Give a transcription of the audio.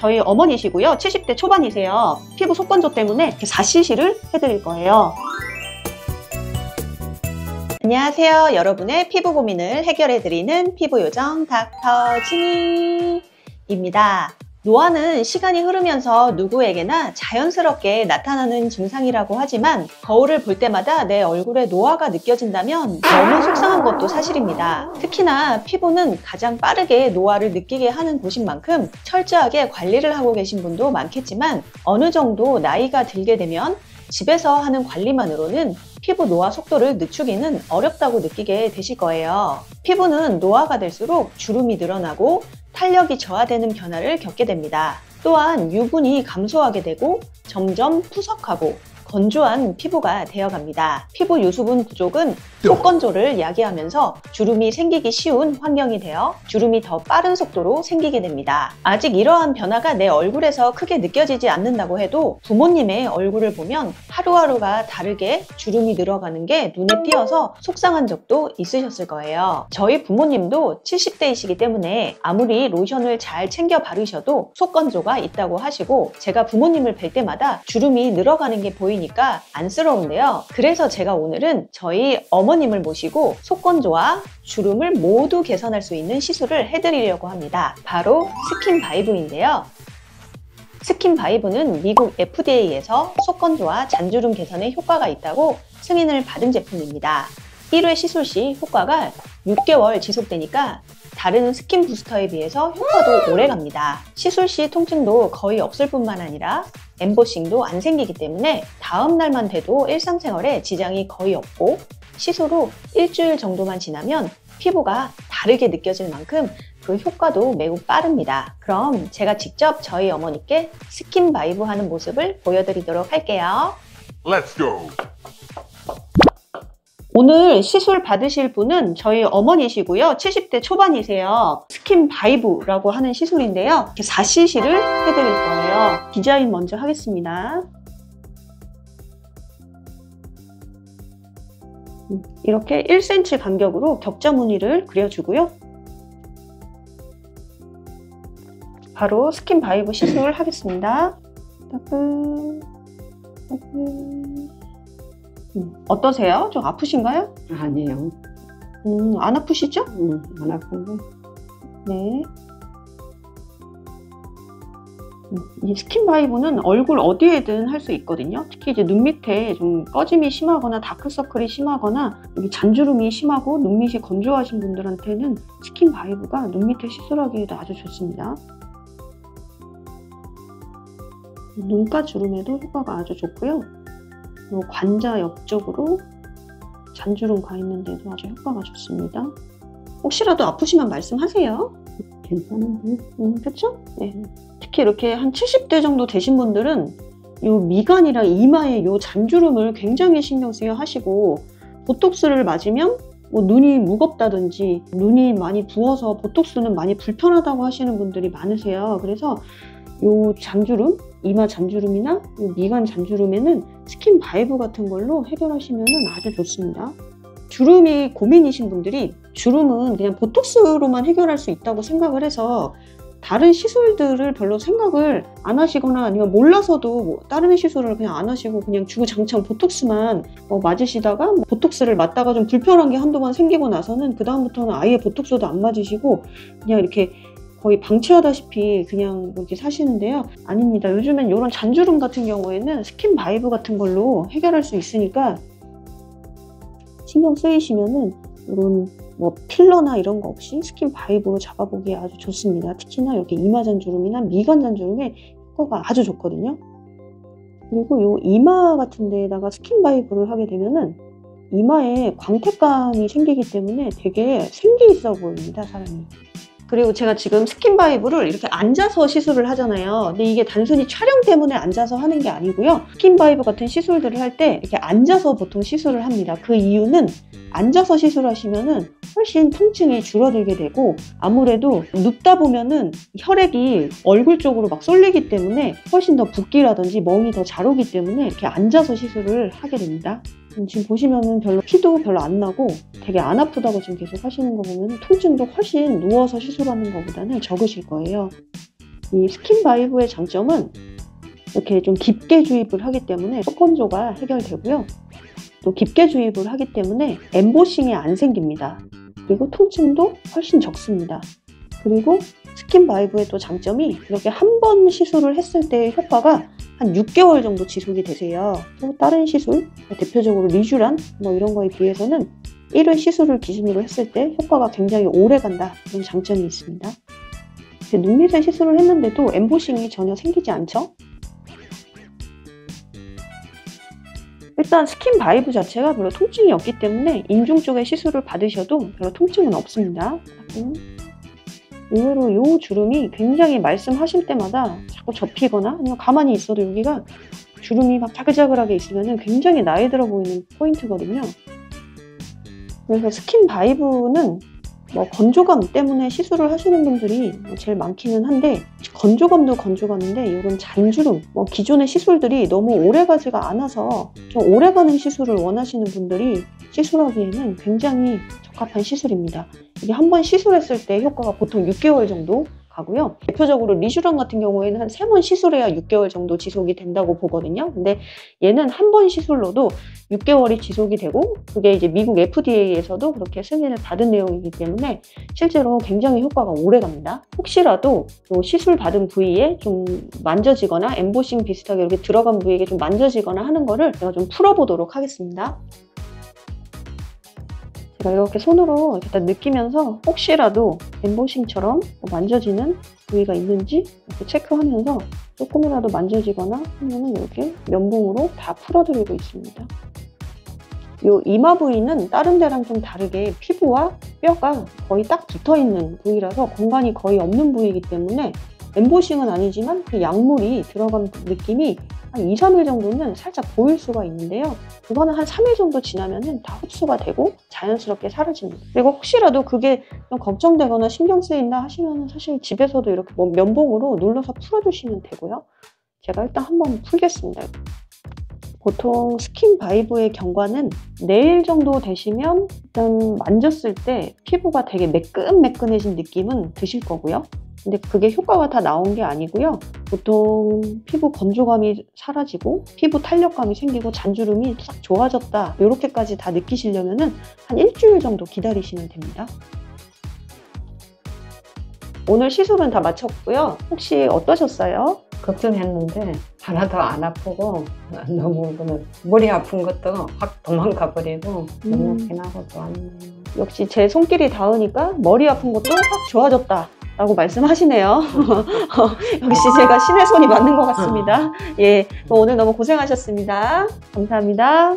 저희 어머니시고요. 70대 초반이세요. 피부 속건조 때문에 이렇게 4cc를 해드릴 거예요. 안녕하세요. 여러분의 피부 고민을 해결해드리는 피부요정 닥터 지니입니다. 노화는 시간이 흐르면서 누구에게나 자연스럽게 나타나는 증상이라고 하지만 거울을 볼 때마다 내 얼굴에 노화가 느껴진다면 너무 속상한 것도 사실입니다. 특히나 피부는 가장 빠르게 노화를 느끼게 하는 곳인 만큼 철저하게 관리를 하고 계신 분도 많겠지만 어느 정도 나이가 들게 되면 집에서 하는 관리만으로는 피부 노화 속도를 늦추기는 어렵다고 느끼게 되실 거예요. 피부는 노화가 될수록 주름이 늘어나고 탄력이 저하되는 변화를 겪게 됩니다. 또한 유분이 감소하게 되고 점점 푸석하고 건조한 피부가 되어갑니다. 피부 유수분 부족은 속건조를 야기하면서 주름이 생기기 쉬운 환경이 되어 주름이 더 빠른 속도로 생기게 됩니다. 아직 이러한 변화가 내 얼굴에서 크게 느껴지지 않는다고 해도 부모님의 얼굴을 보면 하루하루가 다르게 주름이 늘어가는 게 눈에 띄어서 속상한 적도 있으셨을 거예요. 저희 부모님도 70대이시기 때문에 아무리 로션을 잘 챙겨 바르셔도 속건조가 있다고 하시고 제가 부모님을 뵐 때마다 주름이 늘어가는 게 보이니까 안쓰러운데요. 그래서 제가 오늘은 저희 어머님을 모시고 속건조와 주름을 모두 개선할 수 있는 시술을 해드리려고 합니다. 바로 스킨바이브인데요. 스킨바이브는 미국 FDA에서 속건조와 잔주름 개선에 효과가 있다고 승인을 받은 제품입니다. 1회 시술 시 효과가 6개월 지속되니까 다른 스킨 부스터에 비해서 효과도 오래 갑니다. 시술 시 통증도 거의 없을 뿐만 아니라 엠보싱도 안 생기기 때문에 다음 날만 돼도 일상생활에 지장이 거의 없고 시술 후 일주일 정도만 지나면 피부가 다르게 느껴질 만큼 그 효과도 매우 빠릅니다. 그럼 제가 직접 저희 어머니께 스킨바이브 하는 모습을 보여드리도록 할게요. Let's go! 오늘 시술 받으실 분은 저희 어머니시고요. 70대 초반이세요. 스킨바이브라고 하는 시술인데요. 이렇게 4cc를 해드릴 거예요. 디자인 먼저 하겠습니다. 이렇게 1cm 간격으로 격자 무늬를 그려주고요. 바로 스킨바이브 시술을 하겠습니다. 어떠세요? 좀 아프신가요? 아니에요. 안 아프시죠? 안 아픈데. 네. 이 스킨바이브는 얼굴 어디에든 할 수 있거든요. 특히 이제 눈 밑에 좀 꺼짐이 심하거나 다크서클이 심하거나 여기 잔주름이 심하고 눈 밑이 건조하신 분들한테는 스킨바이브가 눈 밑에 시술하기에도 아주 좋습니다. 눈가 주름에도 효과가 아주 좋고요. 관자 옆쪽으로 잔주름 가 있는데도 아주 효과가 좋습니다. 혹시라도 아프시면 말씀하세요. 괜찮은데? 그렇죠? 네. 특히 이렇게 한 70대 정도 되신 분들은 요 미간이랑 이마에 요 잔주름을 굉장히 신경 쓰여 하시고 보톡스를 맞으면 뭐 눈이 무겁다든지 눈이 많이 부어서 보톡스는 많이 불편하다고 하시는 분들이 많으세요. 그래서 요 잔주름, 이마 잔주름이나 요 미간 잔주름에는 스킨바이브 같은 걸로 해결하시면 아주 좋습니다. 주름이 고민이신 분들이 주름은 그냥 보톡스로만 해결할 수 있다고 생각을 해서 다른 시술들을 별로 생각을 안 하시거나 아니면 몰라서도 뭐 다른 시술을 그냥 안 하시고 그냥 주구장창 보톡스만 맞으시다가 보톡스를 맞다가 좀 불편한 게 한두 번 생기고 나서는 그 다음부터는 아예 보톡스도 안 맞으시고 그냥 이렇게 거의 방치하다시피 그냥 이렇게 사시는데요. 아닙니다. 요즘엔 이런 잔주름 같은 경우에는 스킨바이브 같은 걸로 해결할 수 있으니까 신경 쓰이시면은 이런 뭐 필러나 이런 거 없이 스킨바이브로 잡아보기에 아주 좋습니다. 특히나 이렇게 이마 잔주름이나 미간 잔주름에 효과가 아주 좋거든요. 그리고 요 이마 같은 데에다가 스킨바이브를 하게 되면은 이마에 광택감이 생기기 때문에 되게 생기 있어 보입니다, 사람이. 그리고 제가 지금 스킨바이브를 이렇게 앉아서 시술을 하잖아요. 근데 이게 단순히 촬영 때문에 앉아서 하는 게 아니고요. 스킨바이브 같은 시술들을 할 때 이렇게 앉아서 보통 시술을 합니다. 그 이유는 앉아서 시술하시면은 훨씬 통증이 줄어들게 되고 아무래도 눕다 보면은 혈액이 얼굴 쪽으로 막 쏠리기 때문에 훨씬 더 붓기라든지 멍이 더 잘 오기 때문에 이렇게 앉아서 시술을 하게 됩니다. 지금 보시면은 피도 별로 안 나고 되게 안 아프다고 지금 계속 하시는 거 보면 통증도 훨씬 누워서 시술하는 것보다는 적으실 거예요. 이 스킨바이브의 장점은 이렇게 좀 깊게 주입을 하기 때문에 속건조가 해결되고요. 또 깊게 주입을 하기 때문에 엠보싱이 안 생깁니다. 그리고 통증도 훨씬 적습니다. 그리고 스킨바이브의 또 장점이 이렇게 한 번 시술을 했을 때의 효과가 한 6개월 정도 지속이 되세요. 또 다른 시술, 대표적으로 리쥬란 뭐 이런 거에 비해서는 1회 시술을 기준으로 했을 때 효과가 굉장히 오래 간다, 그런 장점이 있습니다. 눈밑에 시술을 했는데도 엠보싱이 전혀 생기지 않죠? 일단 스킨바이브 자체가 별로 통증이 없기 때문에 인중 쪽에 시술을 받으셔도 별로 통증은 없습니다. 의외로 이 주름이 굉장히 말씀하실 때마다 자꾸 접히거나 아니면 가만히 있어도 여기가 주름이 막 자글자글하게 있으면 굉장히 나이 들어 보이는 포인트거든요. 그래서 스킨바이브는 뭐 건조감 때문에 시술을 하시는 분들이 제일 많기는 한데, 건조감도 건조감인데 이런 잔주름, 뭐 기존의 시술들이 너무 오래가지가 않아서 좀 오래가는 시술을 원하시는 분들이 시술하기에는 굉장히 적합한 시술입니다. 이게 한 번 시술했을 때 효과가 보통 6개월 정도 가고요. 대표적으로 리쥬란 같은 경우에는 한 3번 시술해야 6개월 정도 지속이 된다고 보거든요. 근데 얘는 한 번 시술로도 6개월이 지속이 되고, 그게 이제 미국 FDA에서도 그렇게 승인을 받은 내용이기 때문에 실제로 굉장히 효과가 오래 갑니다. 혹시라도 시술 받은 부위에 좀 만져지거나 엠보싱 비슷하게 이렇게 들어간 부위에 좀 만져지거나 하는 거를 제가 좀 풀어보도록 하겠습니다. 제가 이렇게 손으로 이렇게 딱 느끼면서 혹시라도 엠보싱처럼 만져지는 부위가 있는지 이렇게 체크하면서 조금이라도 만져지거나 하면은 이렇게 면봉으로 다 풀어드리고 있습니다. 이 이마 부위는 다른 데랑 좀 다르게 피부와 뼈가 거의 딱 붙어있는 부위라서 공간이 거의 없는 부위이기 때문에 엠보싱은 아니지만 그 약물이 들어간 느낌이 한 2, 3일 정도는 살짝 보일 수가 있는데요. 그거는 한 3일 정도 지나면은 다 흡수가 되고 자연스럽게 사라집니다. 그리고 혹시라도 그게 좀 걱정되거나 신경 쓰인다 하시면 사실 집에서도 이렇게 뭐 면봉으로 눌러서 풀어주시면 되고요. 제가 일단 한번 풀겠습니다. 보통 스킨바이브의 경과는 내일 정도 되시면 일단 만졌을 때 피부가 되게 매끈매끈해진 느낌은 드실 거고요. 근데 그게 효과가 다 나온 게 아니고요. 보통 피부 건조감이 사라지고 피부 탄력감이 생기고 잔주름이 싹 좋아졌다, 이렇게까지 다 느끼시려면 한 일주일 정도 기다리시면 됩니다. 오늘 시술은 다 마쳤고요. 혹시 어떠셨어요? 걱정했는데 하나도 안 아프고 너무 머리 아픈 것도 확 도망가 버리고 너무 편하고 좋았네요. 역시 제 손길이 닿으니까 머리 아픈 것도 확 좋아졌다 라고 말씀하시네요. 역시 제가 신의 손이 맞는 것 같습니다. 예, 오늘 너무 고생하셨습니다. 감사합니다.